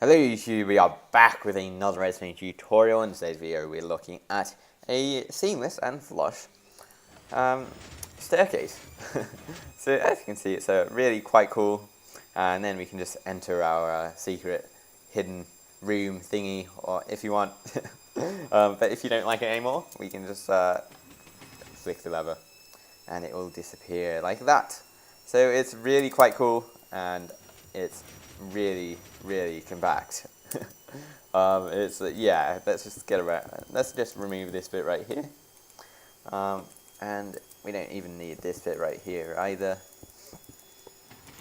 Hello YouTube, we are back with another redstone tutorial. In today's video we're looking at a seamless and flush staircase. So as you can see, it's really quite cool, and then we can just enter our secret hidden room thingy, or if you want. But if you don't like it anymore, we can just flick the lever and it will disappear like that. So it's really quite cool, and it's really compact. Yeah, let's just get around. Let's just remove this bit right here, and we don't even need this bit right here either.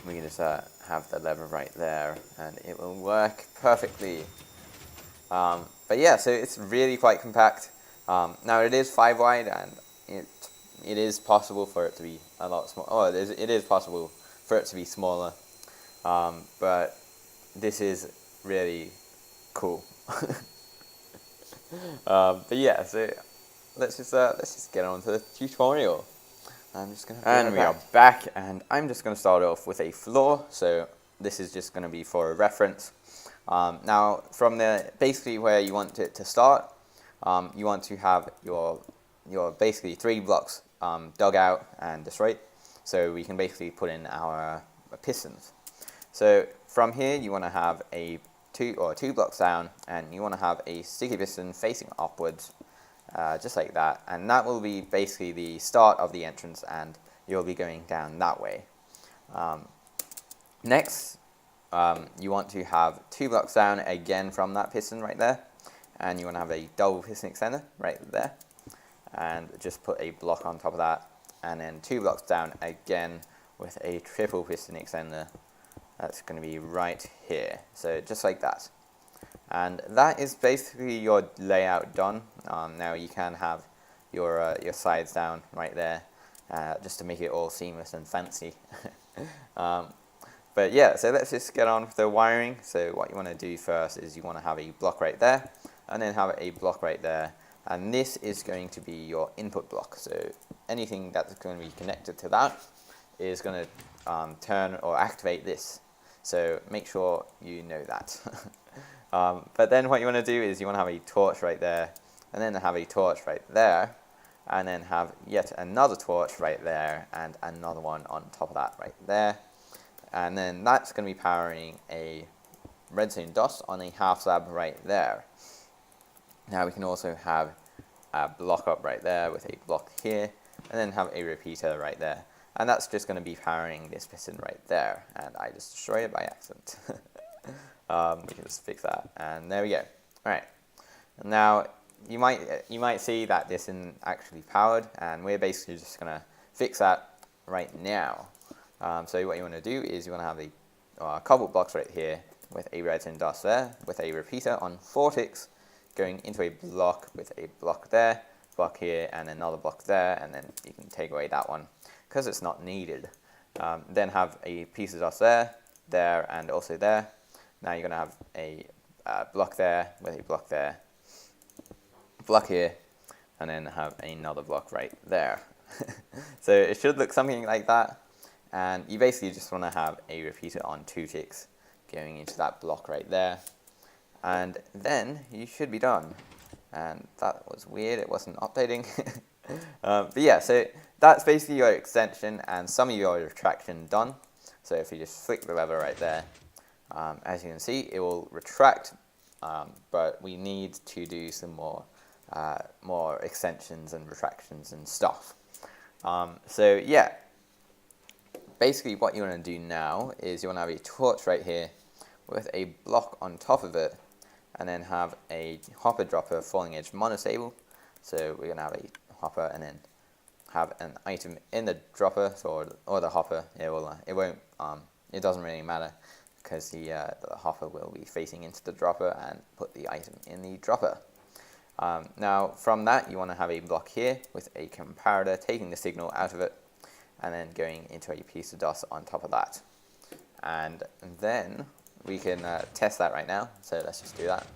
We can just have the lever right there and it will work perfectly. But yeah, so it's really quite compact. Now it is 5 wide, and it is possible for it to be a lot smaller. Oh, it is possible for it to be smaller. But this is really cool. But yeah, so let's just get on to the tutorial. And we are back, and I'm just going to start off with a floor. So this is just going to be for a reference. Now from basically where you want it to start, you want to have your basically 3 blocks dug out and destroyed, so we can basically put in our pistons. So from here you want to have two blocks down, and you want to have a sticky piston facing upwards, just like that, and that will be basically the start of the entrance, and you'll be going down that way. Next, you want to have 2 blocks down again from that piston right there, and you want to have a double piston extender right there, and just put a block on top of that, and then 2 blocks down again with a triple piston extender. That's going to be right here, so just like that. And that is basically your layout done. Now you can have your sides down right there, just to make it all seamless and fancy. But yeah, so let's just get on with the wiring. So what you want to do first is you want to have a block right there, and then have a block right there, and this is going to be your input block. So anything that's going to be connected to that is going to turn or activate this. So make sure you know that. But then what you want to do is you want to have a torch right there, and then have a torch right there, and then have yet another torch right there, and another one on top of that right there. And then that's going to be powering a redstone dust on a half slab right there. Now we can also have a block up right there with a block here, and then have a repeater right there. And that's just going to be powering this piston right there, and I just destroyed it by accident. We can just fix that, and there we go. Alright, now you might see that this isn't actually powered, and we're basically just going to fix that right now. So what you want to do is you want to have a couple blocks right here with a redstone dust there, with a repeater on 4 ticks going into a block with a block there, block here, and another block there, and then you can take away that one because it's not needed. Then have a piece of dust there, and also there. Now you're going to have a block there with a block there, block here, and then have another block right there. So it should look something like that, and you basically just want to have a repeater on 2 ticks going into that block right there, and then you should be done. And that was weird, it wasn't updating. But yeah, so that's basically your extension and some of your retraction done. So if you just flick the lever right there, as you can see, it will retract, but we need to do some more extensions and retractions and stuff. So yeah, basically what you want to do now is you want to have a torch right here with a block on top of it, and then have a hopper dropper falling edge monostable. So we're going to have a hopper, and then have an item in the dropper or the hopper. It doesn't really matter, because the hopper will be facing into the dropper and put the item in the dropper. Now from that you want to have a block here with a comparator taking the signal out of it, and then going into a piece of dust on top of that. And then we can test that right now, so let's just do that.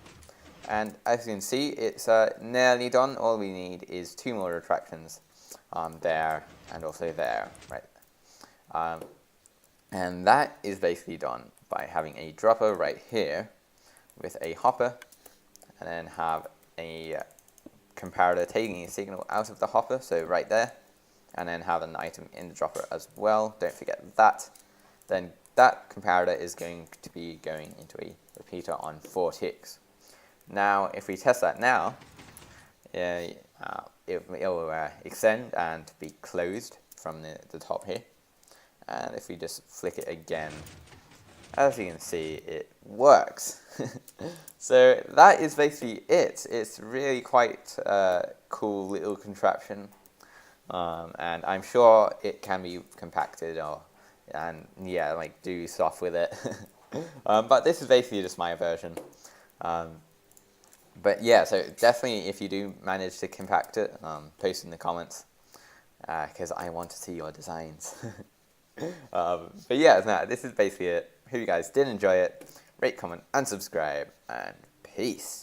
And as you can see, it's nearly done. All we need is 2 more retractions there and also there, right? And that is basically done by having a dropper right here with a hopper, and then have a comparator taking a signal out of the hopper, so right there, and then have an item in the dropper as well. Don't forget that. Then that comparator is going to be going into a repeater on 4 ticks. Now, if we test that now, it will extend and be closed from the top here. And if we just flick it again, as you can see, it works. So that is basically it. It's really quite a cool little contraption. And I'm sure it can be compacted and yeah, like do stuff with it. But this is basically just my version. But yeah, so definitely if you do manage to compact it, post in the comments, because I want to see your designs. But yeah, no, this is basically it. Hope you guys did enjoy it. Rate, comment, and subscribe, and peace.